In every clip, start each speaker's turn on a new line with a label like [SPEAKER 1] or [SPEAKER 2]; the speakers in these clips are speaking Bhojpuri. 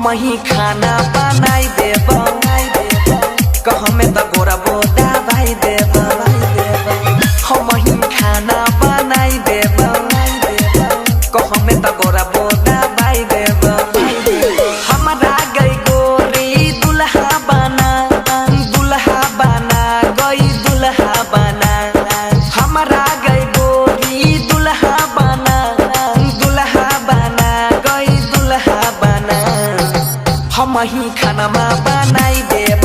[SPEAKER 1] हम ही खाना बनाई देब कहमे त गोरा बोदा भाई देब हम ही खाना बनाई देब कहमे त गोरा बोदा भाई देब हमरा गई गोरी दुल्हा बना गई दुल्हा बना हमरा गई गोरी दुल्हा बना गई दुल्हा बना हम ही खाना बनाई देब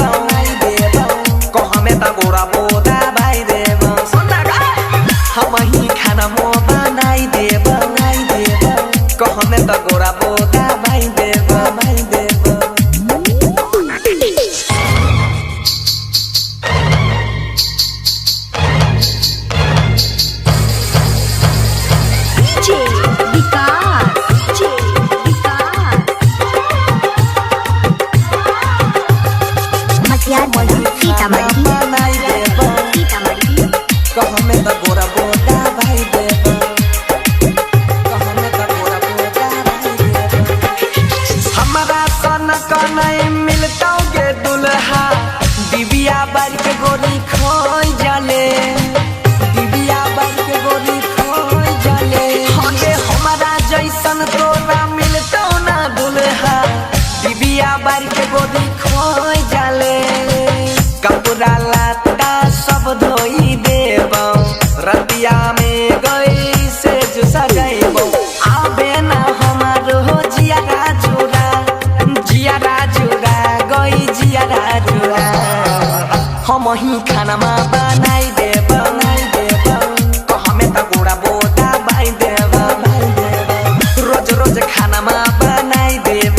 [SPEAKER 1] कहमे त गोरा बोदा भाई देब हम ही खाना बनाई देब कहमे त गोरा बोदा भाई देब कहमे त गोरा बोदा भाई देब कहमे त गोरा बोदा भाई देब हमरा सन कनै मिलतौगे दुल्हा दिबिया बार के गोरी खोई जाले दिबिया बार के गोरी खोई जाले हगे हमरा जैसन तोरा मिलतौ ना दुल्हा दिबिया बार के गोरी खोई जाले कपड़ा लाता सब धोई देब रतिया में गई से जो सजैबो आबे ना हमारो जियारा जुरा गई जियारा जुरा हम ही खाना बनाई देब कहमे त गोरा बोदा भाई देब रोज रोज खाना बनाई देब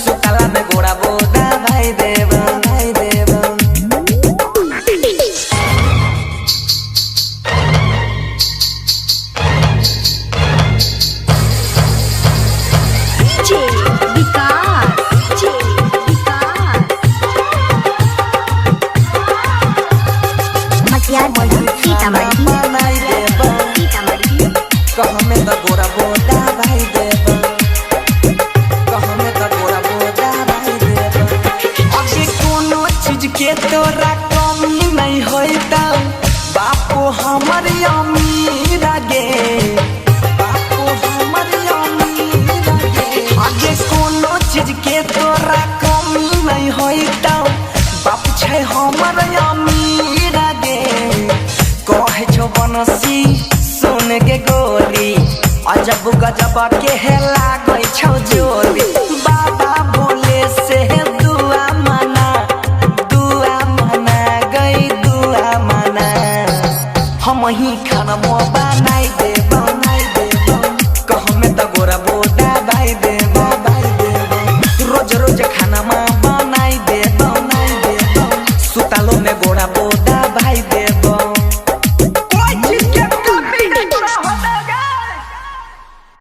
[SPEAKER 1] सुतला में गोरा बोदा भाई देब कहमे त गोरा बोदा भाई देब कहमे त गोरा बोदा भाई देब अगे कोनो चीज के तोरा कमी नहीं होइता बापो हमर अमीर गे बापो हमर अमीर गे अगे कोनो चीज के तोरा कमी नहीं होइता बाप छै हमर अमीर गे कहे छो बनसी सुन के गोरी अजब गजब के हेला गई छौ जोरी बाबा बोले से दुआ मना गई दुआ मना हम ही